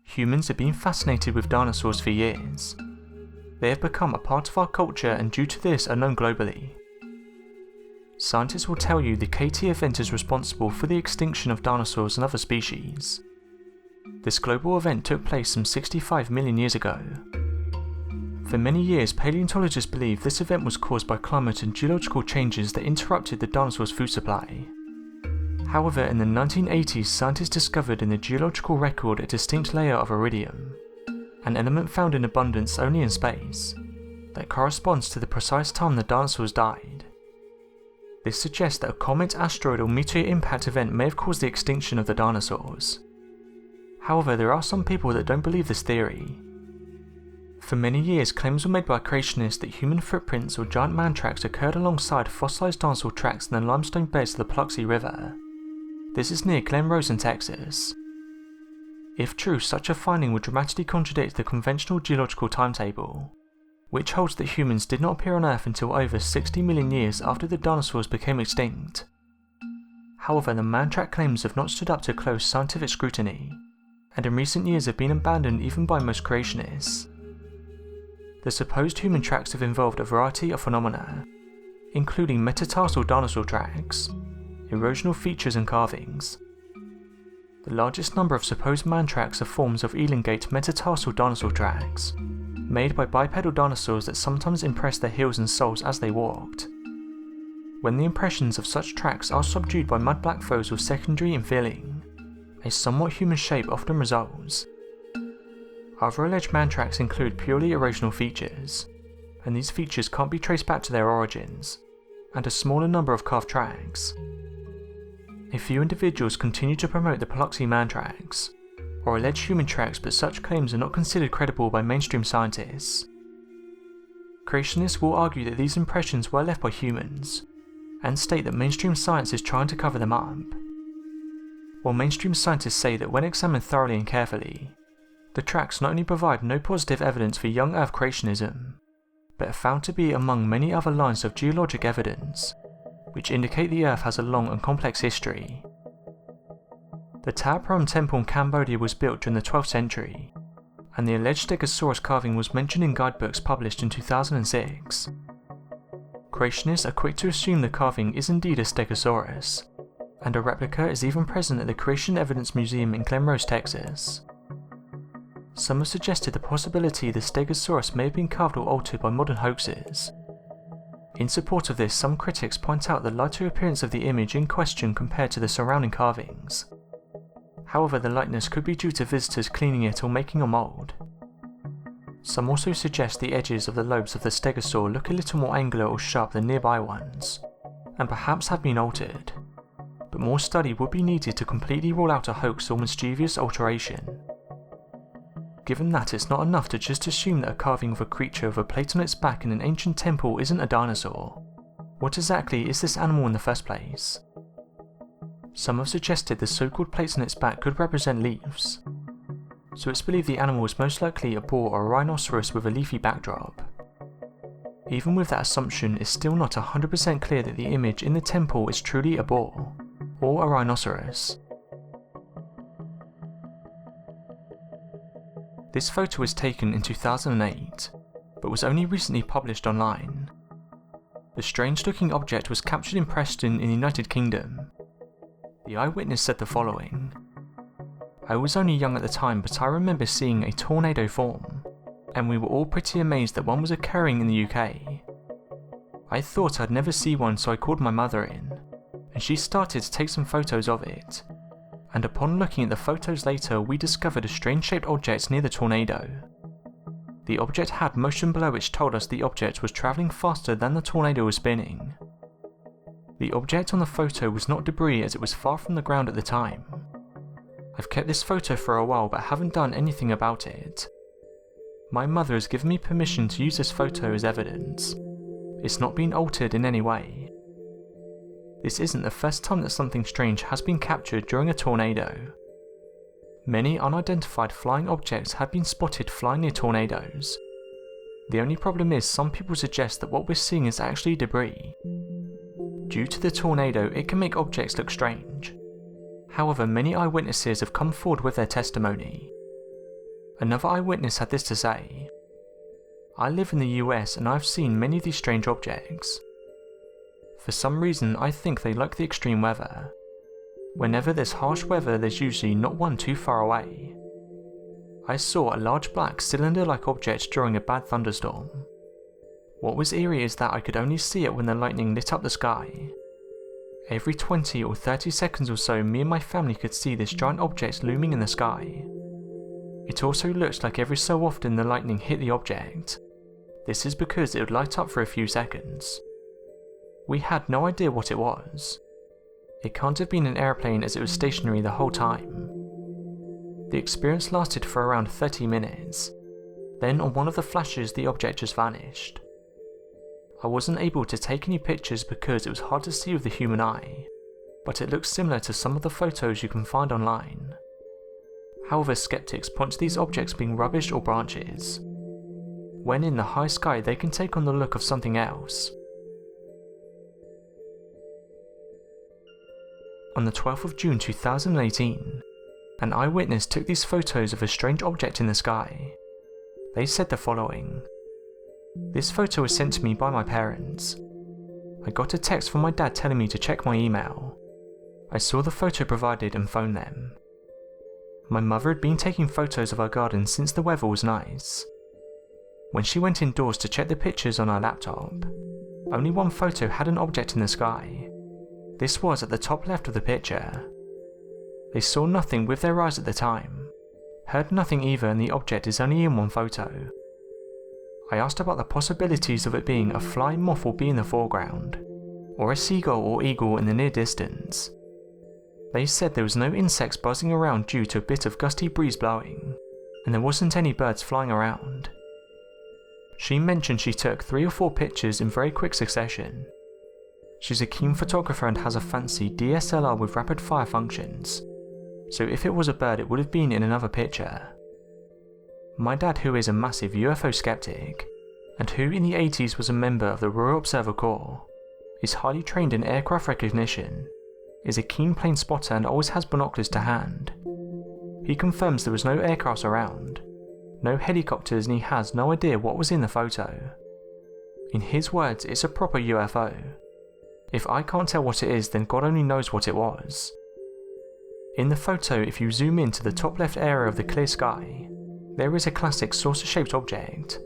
Humans have been fascinated with dinosaurs for years. They have become a part of our culture and due to this are known globally. Scientists will tell you the KT event is responsible for the extinction of dinosaurs and other species. This global event took place some 65 million years ago. For many years, paleontologists believed this event was caused by climate and geological changes that interrupted the dinosaurs' food supply. However, in the 1980s, scientists discovered in the geological record a distinct layer of iridium, an element found in abundance only in space, that corresponds to the precise time the dinosaurs died. This suggests that a comet, asteroid or meteor impact event may have caused the extinction of the dinosaurs. However, there are some people that don't believe this theory. For many years, claims were made by creationists that human footprints or giant man tracks occurred alongside fossilized dinosaur tracks in the limestone beds of the Paluxy River. This is near Glen Rose in Texas. If true, such a finding would dramatically contradict the conventional geological timetable, which holds that humans did not appear on Earth until over 60 million years after the dinosaurs became extinct. However, the man track claims have not stood up to close scientific scrutiny, and in recent years have been abandoned even by most creationists. The supposed human tracks have involved a variety of phenomena, including metatarsal dinosaur tracks, erosional features and carvings. The largest number of supposed man tracks are forms of elongate metatarsal dinosaur tracks, made by bipedal dinosaurs that sometimes impress their heels and soles as they walked. When the impressions of such tracks are subdued by mud-black foes or secondary infilling, a somewhat human shape often results. Other alleged man tracks include purely erosional features, and these features can't be traced back to their origins, and a smaller number of carved tracks. A few individuals continue to promote the Paluxy man tracks, or alleged human tracks, but such claims are not considered credible by mainstream scientists. Creationists will argue that these impressions were left by humans, and state that mainstream science is trying to cover them up. While mainstream scientists say that when examined thoroughly and carefully, the tracks not only provide no positive evidence for young Earth creationism, but are found to be among many other lines of geologic evidence, which indicate the Earth has a long and complex history. The Ta Prohm Temple in Cambodia was built during the 12th century, and the alleged Stegosaurus carving was mentioned in guidebooks published in 2006. Creationists are quick to assume the carving is indeed a Stegosaurus, and a replica is even present at the Creation Evidence Museum in Glen Rose, Texas. Some have suggested the possibility the Stegosaurus may have been carved or altered by modern hoaxes. In support of this, some critics point out the lighter appearance of the image in question compared to the surrounding carvings. However, the lightness could be due to visitors cleaning it or making a mould. Some also suggest the edges of the lobes of the stegosaur look a little more angular or sharp than nearby ones, and perhaps have been altered, but more study would be needed to completely rule out a hoax or mischievous alteration. Given that it's not enough to just assume that a carving of a creature with a plate on its back in an ancient temple isn't a dinosaur, what exactly is this animal in the first place? Some have suggested the so-called plates on its back could represent leaves, so it's believed the animal is most likely a boar or a rhinoceros with a leafy backdrop. Even with that assumption, it's still not 100% clear that the image in the temple is truly a boar, or a rhinoceros. This photo was taken in 2008, but was only recently published online. The strange-looking object was captured in Preston in the United Kingdom. The eyewitness said the following: "I was only young at the time, but I remember seeing a tornado form, and we were all pretty amazed that one was occurring in the UK. I thought I'd never see one, so I called my mother in, and she started to take some photos of it. And upon looking at the photos later, we discovered a strange-shaped object near the tornado. The object had motion below which told us the object was travelling faster than the tornado was spinning. The object on the photo was not debris as it was far from the ground at the time. I've kept this photo for a while but haven't done anything about it. My mother has given me permission to use this photo as evidence. It's not been altered in any way. This isn't the first time that something strange has been captured during a tornado. Many unidentified flying objects have been spotted flying near tornadoes. The only problem is some people suggest that what we're seeing is actually debris. Due to the tornado, it can make objects look strange. However, many eyewitnesses have come forward with their testimony. Another eyewitness had this to say: "I live in the US and I've seen many of these strange objects. For some reason I think they like the extreme weather. Whenever there's harsh weather there's usually not one too far away. I saw a large black cylinder-like object during a bad thunderstorm. What was eerie is that I could only see it when the lightning lit up the sky. Every 20 or 30 seconds or so me and my family could see this giant object looming in the sky. It also looked like every so often the lightning hit the object. This is because it would light up for a few seconds. We had no idea what it was. It can't have been an airplane as it was stationary the whole time. The experience lasted for around 30 minutes. Then on one of the flashes the object just vanished. I wasn't able to take any pictures because it was hard to see with the human eye, but it looks similar to some of the photos you can find online. However, skeptics point to these objects being rubbish or branches. When in the high sky they can take on the look of something else. On the 12th of June 2018, an eyewitness took these photos of a strange object in the sky. They said the following: "This photo was sent to me by my parents. I got a text from my dad telling me to check my email. I saw the photo provided and phoned them. My mother had been taking photos of our garden since the weather was nice. When she went indoors to check the pictures on her laptop, only one photo had an object in the sky. This was at the top left of the picture. They saw nothing with their eyes at the time, heard nothing either, and the object is only in one photo. I asked about the possibilities of it being a flying moth or bee in the foreground, or a seagull or eagle in the near distance. They said there was no insects buzzing around due to a bit of gusty breeze blowing, and there wasn't any birds flying around. She mentioned she took 3 or 4 pictures in very quick succession. She's a keen photographer and has a fancy DSLR with rapid fire functions, so if it was a bird it would have been in another picture. My dad, who is a massive UFO skeptic, and who in the 80s was a member of the Royal Observer Corps, is highly trained in aircraft recognition, is a keen plane spotter and always has binoculars to hand. He confirms there was no aircrafts around, no helicopters, and he has no idea what was in the photo. In his words, it's a proper UFO. If I can't tell what it is, then God only knows what it was. In the photo, if you zoom in to the top left area of the clear sky, there is a classic saucer-shaped object,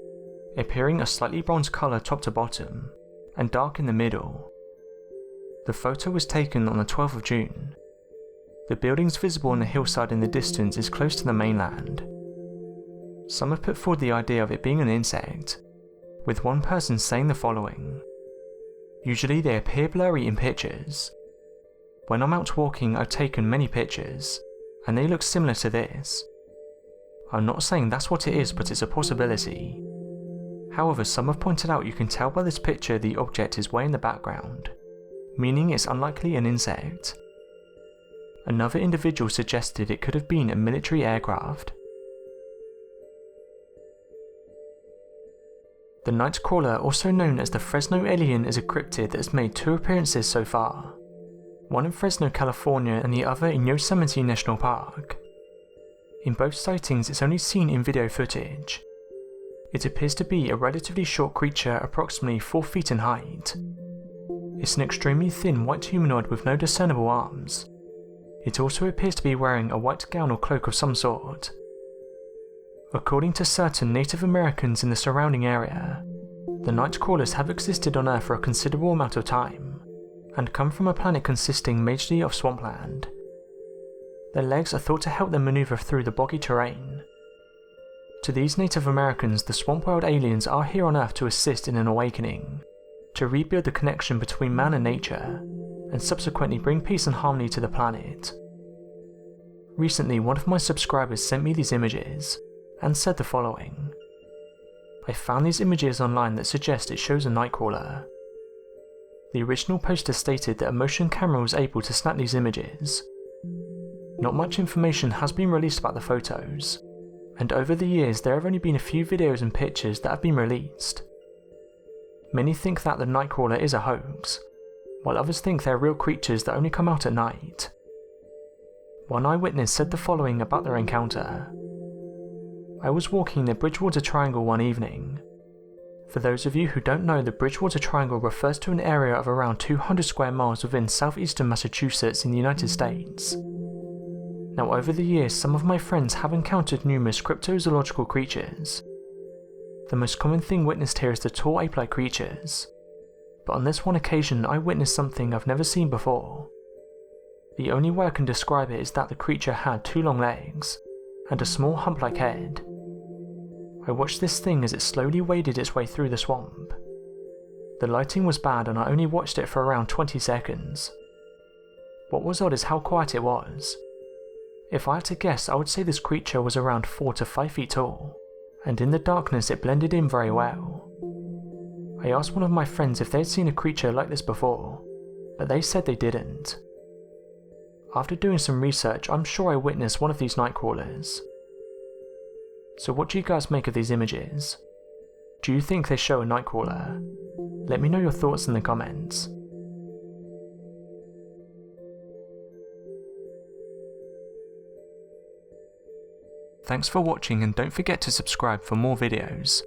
appearing a slightly bronze colour top to bottom, and dark in the middle. The photo was taken on the 12th of June. The buildings visible on the hillside in the distance is close to the mainland. Some have put forward the idea of it being an insect, with one person saying the following: "Usually they appear blurry in pictures. When I'm out walking I've taken many pictures, and they look similar to this. I'm not saying that's what it is, but it's a possibility. However, some have pointed out you can tell by this picture the object is way in the background, meaning it's unlikely an insect." Another individual suggested it could have been a military aircraft. The nightcrawler, also known as the Fresno alien, is a cryptid that has made 2 appearances so far, one in Fresno, California and the other in Yosemite National Park. In both sightings it's only seen in video footage. It appears to be a relatively short creature, approximately 4 feet in height. It's an extremely thin white humanoid with no discernible arms. It also appears to be wearing a white gown or cloak of some sort. According to certain Native Americans in the surrounding area, the nightcrawlers have existed on Earth for a considerable amount of time, and come from a planet consisting majorly of swampland. Their legs are thought to help them maneuver through the boggy terrain. To these Native Americans, the swamp world aliens are here on Earth to assist in an awakening, to rebuild the connection between man and nature, and subsequently bring peace and harmony to the planet. Recently, one of my subscribers sent me these images, and said the following: "I found these images online that suggest it shows a nightcrawler." The original poster stated that a motion camera was able to snap these images. Not much information has been released about the photos, and over the years there have only been a few videos and pictures that have been released. Many think that the nightcrawler is a hoax, while others think they're real creatures that only come out at night. One eyewitness said the following about their encounter: I was walking near Bridgewater Triangle one evening. For those of you who don't know, the Bridgewater Triangle refers to an area of around 200 square miles within southeastern Massachusetts in the United States. Now, over the years, some of my friends have encountered numerous cryptozoological creatures. The most common thing witnessed here is the tall ape-like creatures, but on this one occasion I witnessed something I've never seen before. The only way I can describe it is that the creature had 2 long legs and a small hump-like head. I watched this thing as it slowly waded its way through the swamp. The lighting was bad and I only watched it for around 20 seconds. What was odd is how quiet it was. If I had to guess, I would say this creature was around 4 to 5 feet tall, and in the darkness it blended in very well. I asked one of my friends if they had seen a creature like this before, but they said they didn't. After doing some research, I'm sure I witnessed one of these nightcrawlers. So what do you guys make of these images? Do you think they show a nightcrawler? Let me know your thoughts in the comments. Thanks for watching and don't forget to subscribe for more videos.